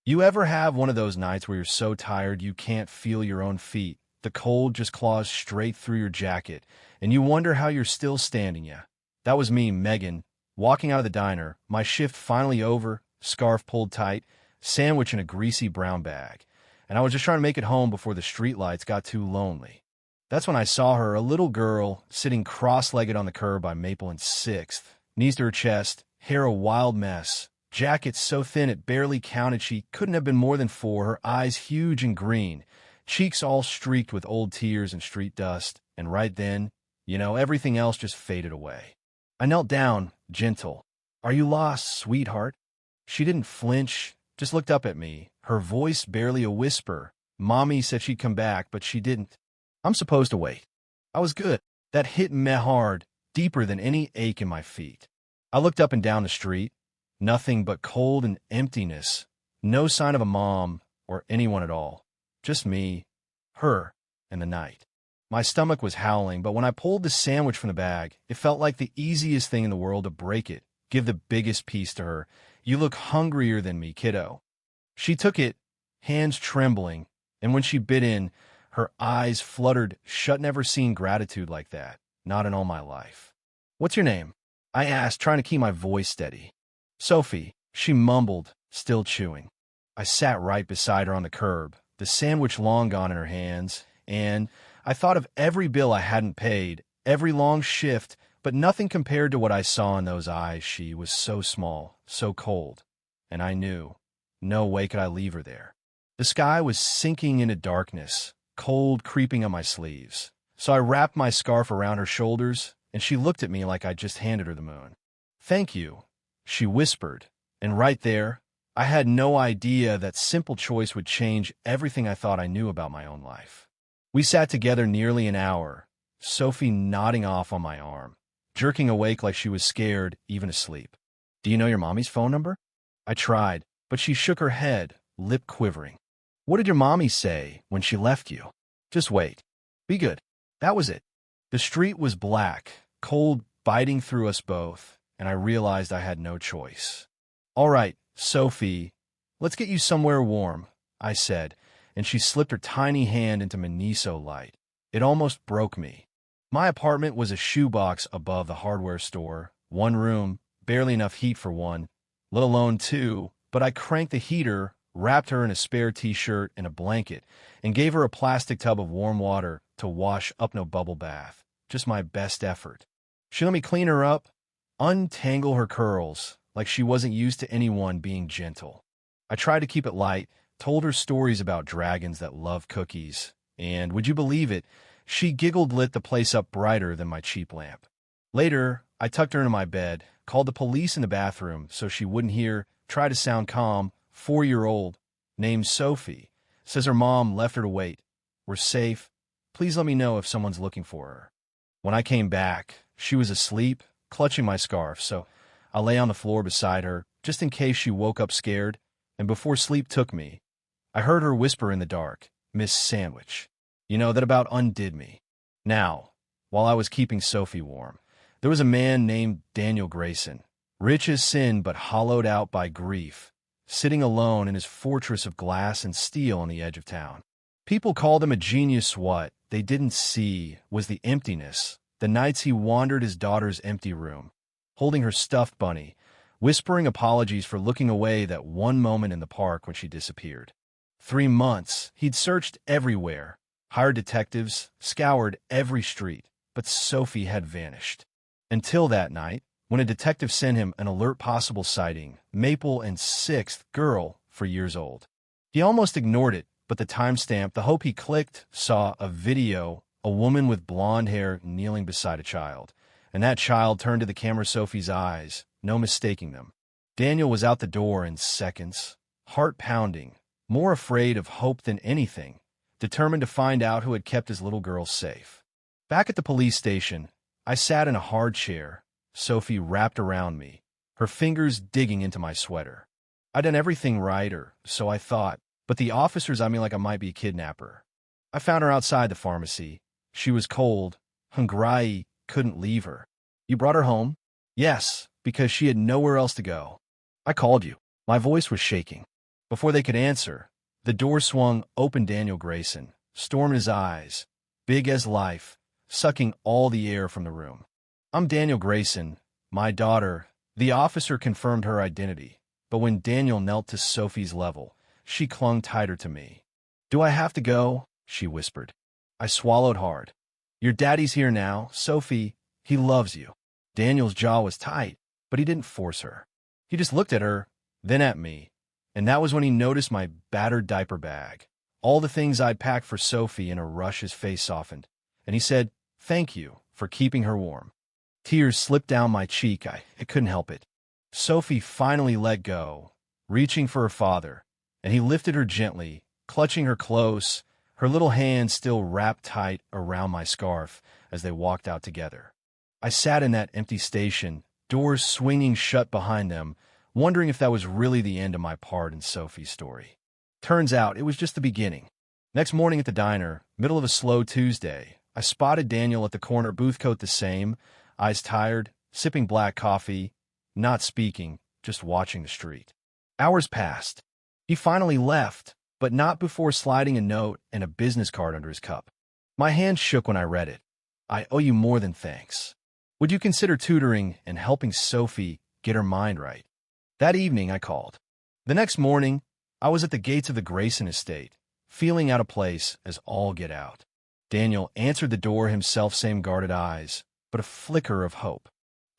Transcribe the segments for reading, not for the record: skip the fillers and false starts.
You ever have one of those nights where you're so tired you can't feel your own feet? The cold just claws straight through your jacket, and you wonder how you're still standing. Yeah, that was me, Megan, walking out of the diner, my shift finally over, scarf pulled tight, sandwich in a greasy brown bag, and I was just trying to make it home before the streetlights got too lonely. That's when I saw her, a little girl, sitting cross-legged on the curb by Maple and 6th, knees to her chest, hair a wild mess, jacket so thin it barely counted she couldn't have been more than 4, her eyes huge and green, cheeks all streaked with old tears and street dust, and right then, everything else just faded away. I knelt down, gentle. "Are you lost, sweetheart?" She didn't flinch, just looked up at me, her voice barely a whisper. Mommy said she'd come back, but she didn't. I'm supposed to wait. I was good. That hit me hard, deeper than any ache in my feet. I looked up and down the street. Nothing but cold and emptiness. No sign of a mom or anyone at all. Just me, her, and the night. My stomach was howling, but when I pulled the sandwich from the bag, it felt like the easiest thing in the world to break it, give the biggest piece to her. "You look hungrier than me, kiddo." She took it, hands trembling, and when she bit in, her eyes fluttered shut. Never seen gratitude like that, not in all my life. "What's your name?" I asked, trying to keep my voice steady. "Sophie," she mumbled, still chewing. I sat right beside her on the curb, the sandwich long gone in her hands, and I thought of every bill I hadn't paid, every long shift, but nothing compared to what I saw in those eyes. She was so small, so cold, and I knew, no way could I leave her there. The sky was sinking into darkness, cold creeping on my sleeves, so I wrapped my scarf around her shoulders, and she looked at me like I'd just handed her the moon. "Thank you," she whispered, and right there, I had no idea that simple choice would change everything I thought I knew about my own life. We sat together nearly an hour, Sophie nodding off on my arm, jerking awake like she was scared, even asleep. "Do you know your mommy's phone number?" I tried, but she shook her head, lip quivering. "What did your mommy say when she left you?" "Just wait. Be good." That was it. The street was black, cold biting through us both, and I realized I had no choice. "All right, Sophie, let's get you somewhere warm," I said, and she slipped her tiny hand into Miniso light. It almost broke me. My apartment was a shoebox above the hardware store, one room, barely enough heat for one, let alone two, but I cranked the heater, wrapped her in a spare t-shirt and a blanket, and gave her a plastic tub of warm water to wash up. No bubble bath, just my best effort. She let me clean her up, untangle her curls, like she wasn't used to anyone being gentle. I tried to keep it light, told her stories about dragons that love cookies, and, would you believe it, she giggled, lit the place up brighter than my cheap lamp. Later, I tucked her into my bed, called the police in the bathroom so she wouldn't hear, tried to sound calm. 4-year-old, named Sophie, says her mom left her to wait. "We're safe. Please let me know if someone's looking for her." When I came back, she was asleep, clutching my scarf, so I lay on the floor beside her, just in case she woke up scared, and before sleep took me, I heard her whisper in the dark, "Miss Sandwich." That about undid me. Now, while I was keeping Sophie warm, there was a man named Daniel Grayson, rich as sin but hollowed out by grief, sitting alone in his fortress of glass and steel on the edge of town. People called him a genius. What they didn't see was the emptiness, the nights he wandered his daughter's empty room, holding her stuffed bunny, whispering apologies for looking away that one moment in the park when she disappeared. 3 months, he'd searched everywhere, hired detectives, scoured every street, but Sophie had vanished. Until that night, when a detective sent him an alert possible sighting, Maple and 6th girl, 4 years old. He almost ignored it, but the timestamp, the hope he clicked, saw a video, a woman with blonde hair kneeling beside a child, and that child turned to the camera Sophie's eyes, no mistaking them. Daniel was out the door in seconds, heart pounding, more afraid of hope than anything, determined to find out who had kept his little girl safe. Back at the police station, I sat in a hard chair, Sophie wrapped around me, her fingers digging into my sweater. I'd done everything right, or so I thought, but the officers eyed me like I might be a kidnapper. I found her outside the pharmacy. She was cold, hungry, couldn't leave her. "You brought her home?" "Yes, because she had nowhere else to go." "I called you." My voice was shaking. Before they could answer, the door swung open. Daniel Grayson, storm in his eyes, big as life, sucking all the air from the room. "I'm Daniel Grayson, my daughter." The officer confirmed her identity, but when Daniel knelt to Sophie's level, she clung tighter to me. "Do I have to go?" she whispered. I swallowed hard. "Your daddy's here now, Sophie. He loves you." Daniel's jaw was tight, but he didn't force her. He just looked at her, then at me, and that was when he noticed my battered diaper bag. All the things I'd packed for Sophie. In a rush, his face softened, and he said, "Thank you for keeping her warm." Tears slipped down my cheek. I couldn't help it. Sophie finally let go, reaching for her father, and he lifted her gently, clutching her close, her little hands still wrapped tight around my scarf as they walked out together. I sat in that empty station, doors swinging shut behind them, wondering if that was really the end of my part in Sophie's story. Turns out it was just the beginning. Next morning at the diner, middle of a slow Tuesday, I spotted Daniel at the corner booth, coat the same, eyes tired, sipping black coffee, not speaking, just watching the street. Hours passed. He finally left, but not before sliding a note and a business card under his cup. My hand shook when I read it. "I owe you more than thanks. Would you consider tutoring and helping Sophie get her mind right?" That evening, I called. The next morning, I was at the gates of the Grayson estate, feeling out of place as all get out. Daniel answered the door himself, same guarded eyes, but a flicker of hope.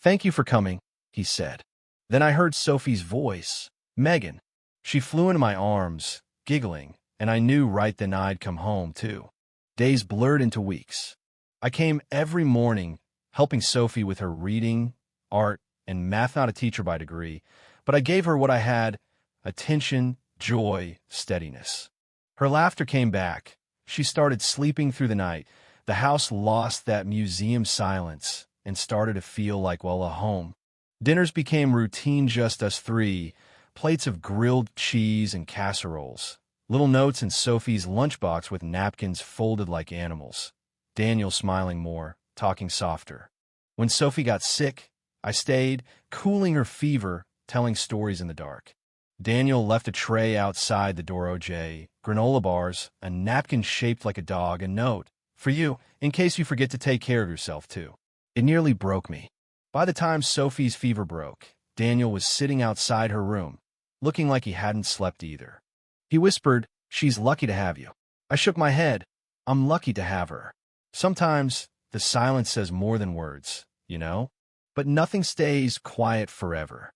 "Thank you for coming," he said. Then I heard Sophie's voice, "Megan." She flew into my arms, giggling, and I knew right then I'd come home, too. Days blurred into weeks. I came every morning, helping Sophie with her reading, art, and math. Not a teacher by degree, but I gave her what I had: attention, joy, steadiness. Her laughter came back. She started sleeping through the night. The house lost that museum silence and started to feel like, well, a home. Dinners became routine, just us three, plates of grilled cheese and casseroles, little notes in Sophie's lunchbox with napkins folded like animals. Daniel smiling more, talking softer. When Sophie got sick, I stayed, cooling her fever, telling stories in the dark. Daniel left a tray outside the door: OJ, granola bars, a napkin shaped like a dog, a note: "For you, in case you forget to take care of yourself, too." It nearly broke me. By the time Sophie's fever broke, Daniel was sitting outside her room, looking like he hadn't slept either. He whispered, "She's lucky to have you." I shook my head. "I'm lucky to have her." Sometimes the silence says more than words, you know? But nothing stays quiet forever.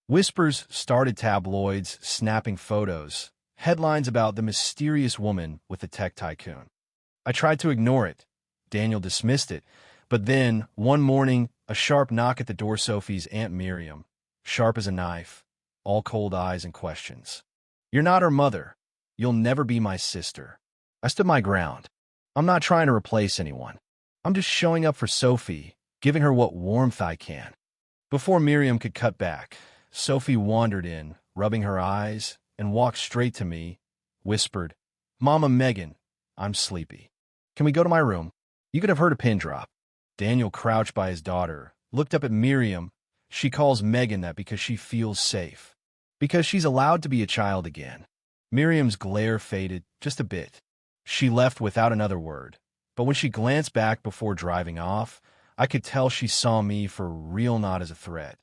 Whispers started, tabloids snapping photos, headlines about the mysterious woman with the tech tycoon. I tried to ignore it. Daniel dismissed it. But then, one morning, a sharp knock at the door. Sophie's Aunt Miriam, sharp as a knife, all cold eyes and questions. "You're not her mother. You'll never be my sister." I stood my ground. "I'm not trying to replace anyone. I'm just showing up for Sophie, giving her what warmth I can." Before Miriam could cut back, Sophie wandered in, rubbing her eyes, and walked straight to me, whispered, "Mama Megan, I'm sleepy. Can we go to my room?" You could have heard a pin drop. Daniel crouched by his daughter, looked up at Miriam. She calls Megan that because she feels safe, because she's allowed to be a child again. Miriam's glare faded just a bit. She left without another word, but when she glanced back before driving off, I could tell she saw me for real, not as a threat,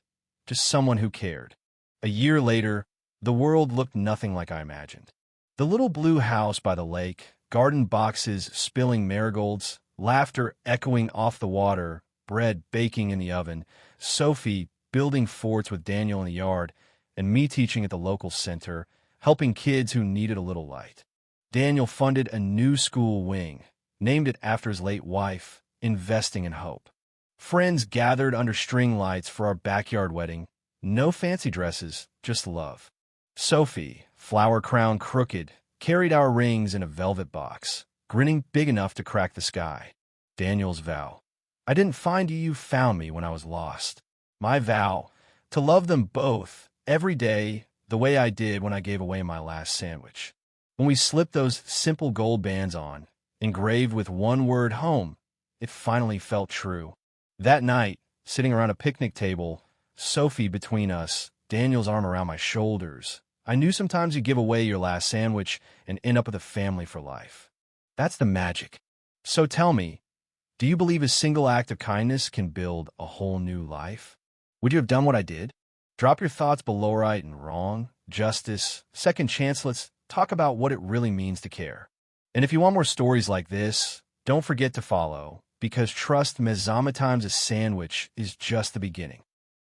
just someone who cared. A year later, the world looked nothing like I imagined. The little blue house by the lake, garden boxes spilling marigolds, laughter echoing off the water, bread baking in the oven, Sophie building forts with Daniel in the yard, and me teaching at the local center, helping kids who needed a little light. Daniel funded a new school wing, named it after his late wife, investing in hope. Friends gathered under string lights for our backyard wedding. No fancy dresses, just love. Sophie, flower crown crooked, carried our rings in a velvet box, grinning big enough to crack the sky. Daniel's vow: "I didn't find you, you found me when I was lost." My vow: to love them both, every day, the way I did when I gave away my last sandwich. When we slipped those simple gold bands on, engraved with one word, home, it finally felt true. That night, sitting around a picnic table, Sophie between us, Daniel's arm around my shoulders, I knew sometimes you give away your last sandwich and end up with a family for life. That's the magic. So tell me, do you believe a single act of kindness can build a whole new life? Would you have done what I did? Drop your thoughts below. Right and wrong, justice, second chance. Let's talk about what it really means to care. And if you want more stories like this, don't forget to follow, because trust me, sometimes a sandwich is just the beginning.